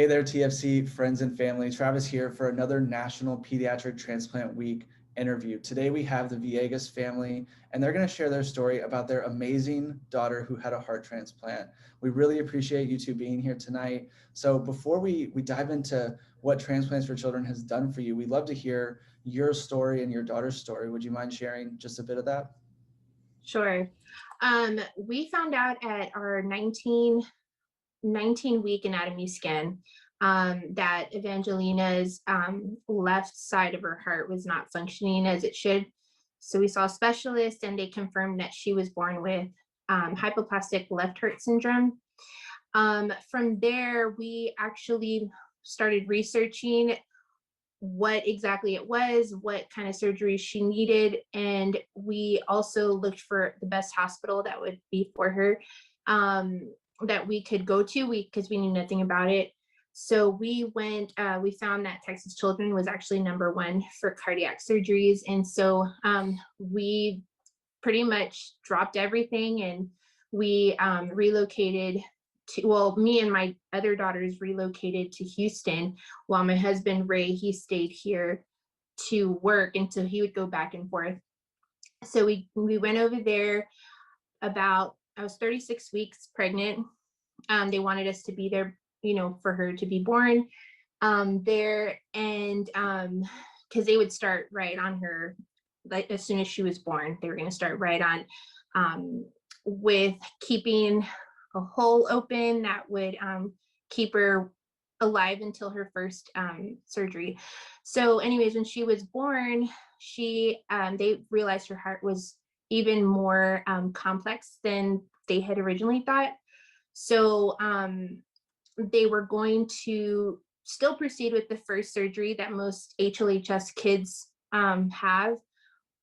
Hey there, TFC friends and family. Travis here for another National Pediatric Transplant Week interview. Today we have the Villegas family, and they're going to share their story about their amazing daughter who had a heart transplant. We really appreciate you two being here tonight. So before we dive into what Transplants for Children has done for you, we'd love to hear your story and your daughter's story. Would you mind sharing just a bit of that? Sure. We found out at our 19-week anatomy scan that Evangelina's left side of her heart was not functioning as it should. So we saw a specialist and they confirmed that she was born with hypoplastic left heart syndrome. From there, we actually started researching what exactly it was, what kind of surgery she needed, and we also looked for the best hospital that would be for her, that we could go to, because we knew nothing about it. So we went, we found that Texas Children was actually #1 for cardiac surgeries, and so we pretty much dropped everything and we relocated to, well, me and my other daughters relocated to Houston, while my husband Ray, he stayed here to work, and so he would go back and forth. So we went over there. I was 36 weeks pregnant. They wanted us to be there, for her to be born there, and because they would start right on her, like as soon as she was born, they were going to start right on with keeping a hole open that would keep her alive until her first surgery. So anyways, when she was born, they realized her heart was even more complex than they had originally thought. So they were going to still proceed with the first surgery that most HLHS kids have,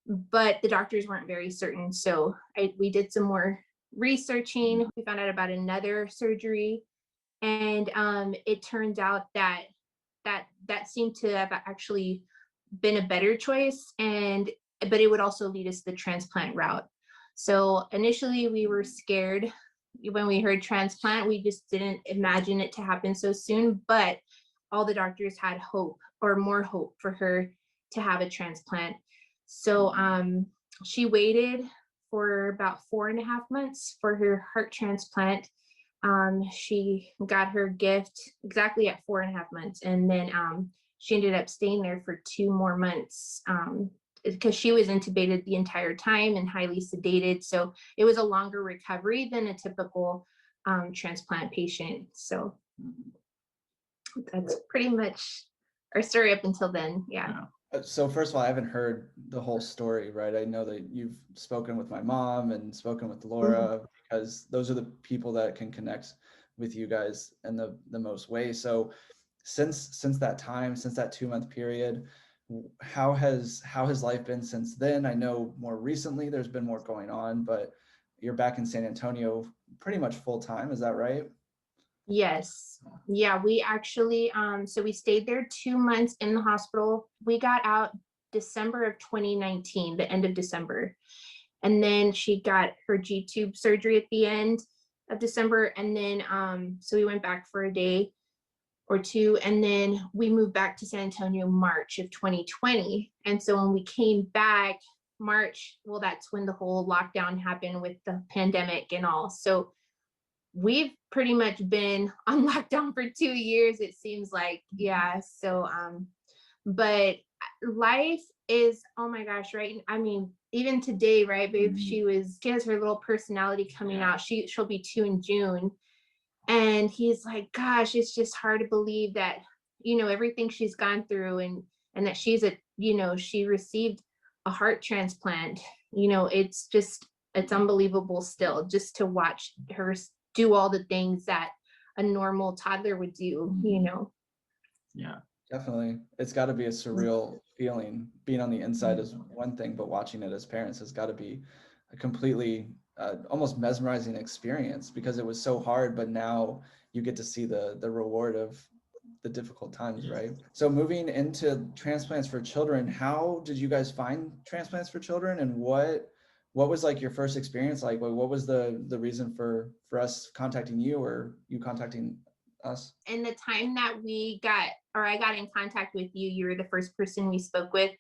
but the doctors weren't very certain. So we did some more researching. We found out about another surgery, and it turns out that seemed to have actually been a better choice, but it would also lead us the transplant route. So initially we were scared when we heard transplant. We just didn't imagine it to happen so soon, but all the doctors had hope, or more hope, for her to have a transplant. So she waited for about 4.5 months for her heart transplant. She got her gift exactly at 4.5 months, and then she ended up staying there for 2 more months because she was intubated the entire time and highly sedated. So it was a longer recovery than a typical transplant patient. So that's pretty much our story up until then. Yeah. So first of all, I haven't heard the whole story, right? I know that you've spoken with my mom and spoken with Laura, because those are the people that can connect with you guys in the most way. So since that time, since that 2-month period, how has life been since then? I know more recently there's been more going on, but you're back in San Antonio pretty much full time. Is that right? Yes. Yeah, we actually, so we stayed there 2 months in the hospital. We got out December of 2019, the end of December. And then she got her G-tube surgery at the end of December. And then, so we went back for a day or two, and then we moved back to San Antonio March of 2020. And so when we came back March, well, that's when the whole lockdown happened with the pandemic and all. So we've pretty much been on lockdown for 2 years, it seems like. Yeah. So but life is, oh my gosh, right? I mean, even today, right, babe, she has her little personality coming out. She'll be 2 in June, and he's like, gosh, it's just hard to believe that, everything she's gone through, and that she's she received a heart transplant. It's unbelievable still, just to watch her do all the things that a normal toddler would do. Yeah, definitely. It's got to be a surreal feeling. Being on the inside is one thing, but watching it as parents has got to be a completely almost mesmerizing experience, because it was so hard, but now you get to see the reward of the difficult times, right? So moving into Transplants for Children, how did you guys find Transplants for Children, and what was like your first experience like? What was the reason for us contacting you, or you contacting us. And the time that I got in contact with you, you were the first person we spoke with.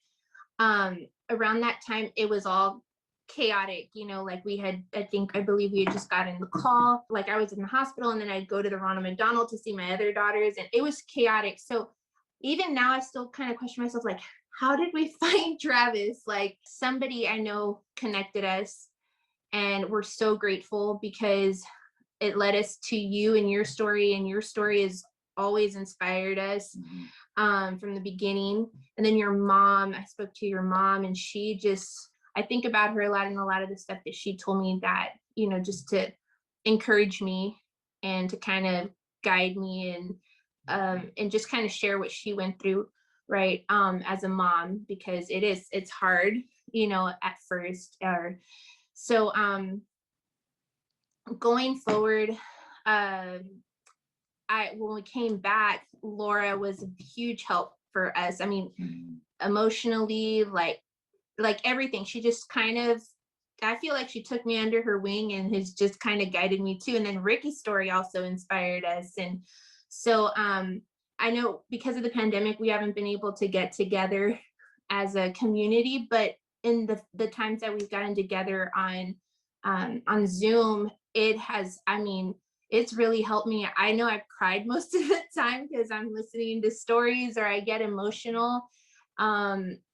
Around that time, it was all chaotic, like I believe we had just gotten the call, like I was in the hospital, and then I'd go to the Ronald McDonald to see my other daughters, and it was chaotic. So even now I still kind of question myself, like, how did we find Travis? Like, somebody I know connected us, and we're so grateful because it led us to you and your story has always inspired us from the beginning. And then your mom, I spoke to your mom, and I think about her a lot, and a lot of the stuff that she told me, that, just to encourage me and to kind of guide me, and just kind of share what she went through, right, as a mom, because it's hard, at first. So going forward, when we came back, Laura was a huge help for us. I mean, emotionally, like everything. She just kind of, I feel like she took me under her wing and has just kind of guided me too. And then Ricky's story also inspired us. And so I know because of the pandemic, we haven't been able to get together as a community, but in the times that we've gotten together on Zoom, it's really helped me. I know I've cried most of the time because I'm listening to stories, or I get emotional.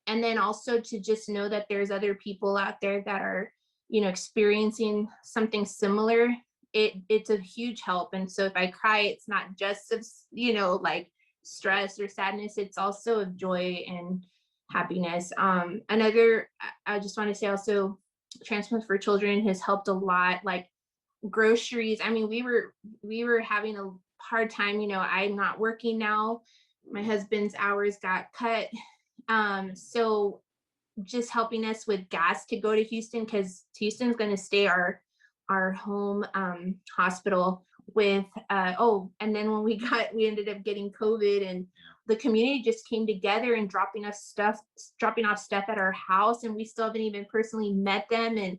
And then also to just know that there's other people out there that are, experiencing something similar. It's a huge help. And so if I cry, it's not just of, like stress or sadness, it's also of joy and happiness. I just want to say also, Transplant for Children has helped a lot, like groceries. I mean, we were having a hard time, I'm not working now. My husband's hours got cut. So just helping us with gas to go to Houston, because Houston's going to stay our home hospital with and then when we ended up getting COVID, and the community just came together and dropping off stuff at our house, and we still haven't even personally met them, and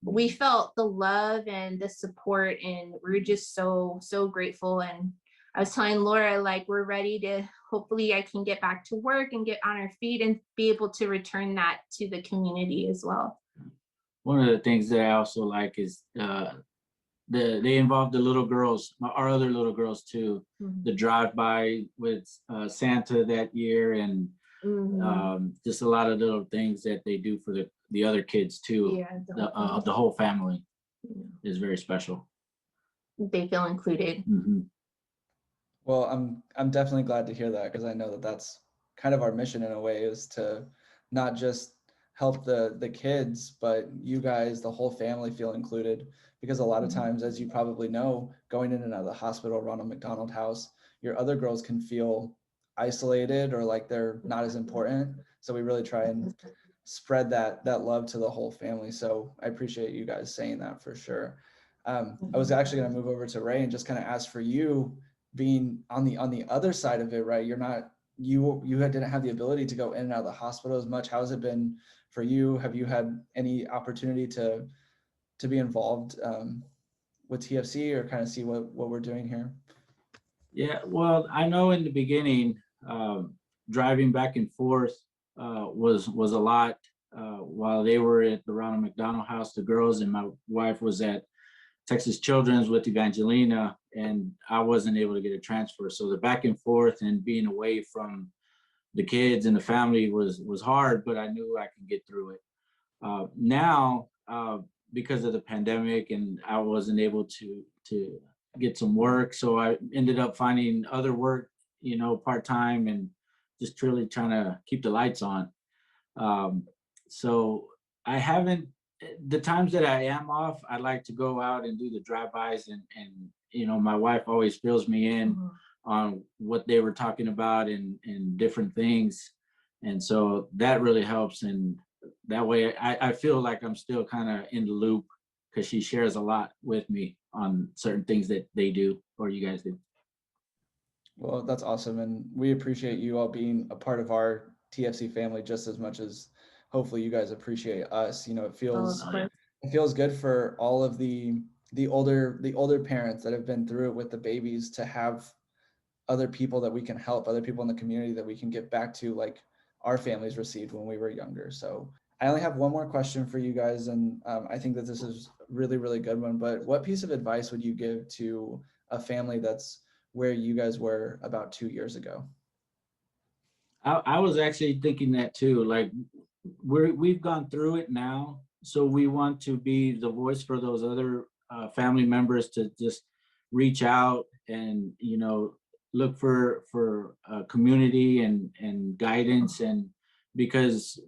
we felt the love and the support, and we're just so grateful. And I was telling Laura, like, we're ready to, hopefully I can get back to work and get on our feet and be able to return that to the community as well. One of the things that I also like is they involve the little girls, our other little girls too. The drive-by with Santa that year, and just a lot of little things that they do for the other kids too. Yeah, the whole family is very special. They feel included. Well, I'm definitely glad to hear that, because I know that that's kind of our mission in a way, is to not just help the kids, but you guys, the whole family, feel included. Because a lot of times, as you probably know, going in and out of the hospital, Ronald McDonald House, your other girls can feel isolated or like they're not as important. So we really try and spread that love to the whole family. So I appreciate you guys saying that for sure. I was actually going to move over to Ray and just kind of ask for you, being on the other side of it, right? You didn't have the ability to go in and out of the hospital as much. How has it been for you? Have you had any opportunity to be involved with TFC, or kind of see what we're doing here? Yeah, well, I know in the beginning, driving back and forth was a lot while they were at the Ronald McDonald House, the girls, and my wife was at Texas Children's with Evangelina, and I wasn't able to get a transfer. So the back and forth and being away from the kids and the family was hard, but I knew I could get through it. Now, because of the pandemic, and I wasn't able to get some work, so I ended up finding other work, part-time, and just truly trying to keep the lights on. So I haven't, the times that I am off, I like to go out and do the drive-bys, and my wife always fills me in on what they were talking about and different things. And so that really helps. And that way I feel like I'm still kind of in the loop, because she shares a lot with me on certain things that they do, or you guys do. Well, that's awesome. And we appreciate you all being a part of our TFC family just as much as hopefully you guys appreciate us. It feels good for all of the older parents that have been through it with the babies to have other people that we can help, other people in the community that we can give back to, like our families received when we were younger. So I only have one more question for you guys, and I think that this is really, really good one. But what piece of advice would you give to a family that's where you guys were about 2 years ago? I was actually thinking that too. Like we've gone through it now, so we want to be the voice for those other family members to just reach out and look for community and guidance, and because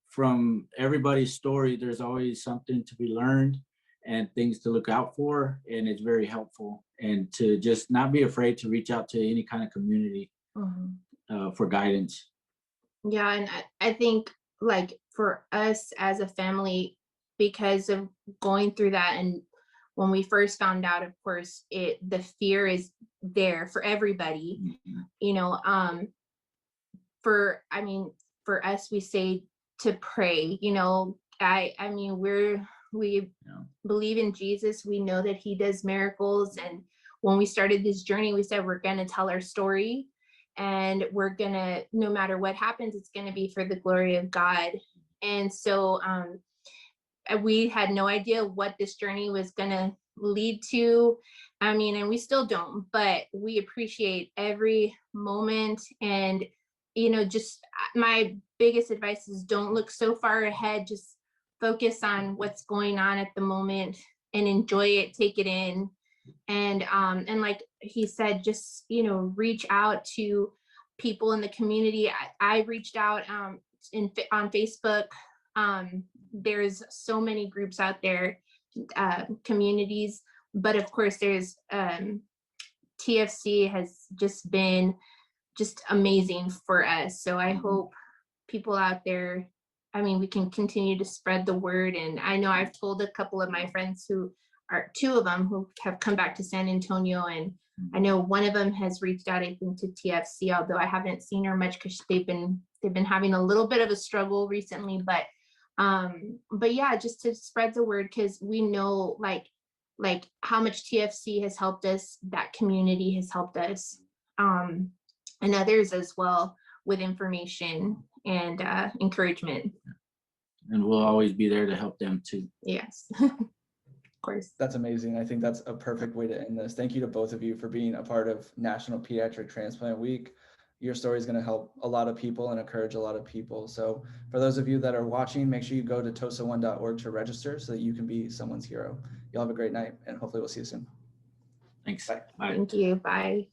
from everybody's story, there's always something to be learned and things to look out for, and it's very helpful. And to just not be afraid to reach out to any kind of community for guidance. Yeah, and I think like for us as a family, because of going through that, and when we first found out, of course, the fear is there for everybody, you know. For us, we say to pray, we believe in Jesus. We know that he does miracles, and when we started this journey, we said we're going to tell our story, and we're gonna, no matter what happens, it's going to be for the glory of God. And so we had no idea what this journey was going to lead to. And we still don't, but we appreciate every moment. And just my biggest advice is don't look so far ahead. Just focus on what's going on at the moment and enjoy it, take it in. And like he said, just reach out to people in the community. I reached out on Facebook. There's so many groups out there, communities, but of course there's TFC has just been just amazing for us. So I hope people out there, we can continue to spread the word. And I know I've told a couple of my friends two of them who have come back to San Antonio, and I know one of them has reached out, I think, to TFC, although I haven't seen her much because they've been having a little bit of a struggle recently. But yeah, just to spread the word, because we know like how much TFC has helped us, that community has helped us, and others as well, with information and encouragement. And we'll always be there to help them too. Yes. Course. That's amazing. I think that's a perfect way to end this. Thank you to both of you for being a part of National Pediatric Transplant Week. Your story is going to help a lot of people and encourage a lot of people. So for those of you that are watching, make sure you go to tosa1.org to register so that you can be someone's hero. You'll have a great night, and hopefully we'll see you soon. Thanks. Bye. Bye. Thank you. Bye.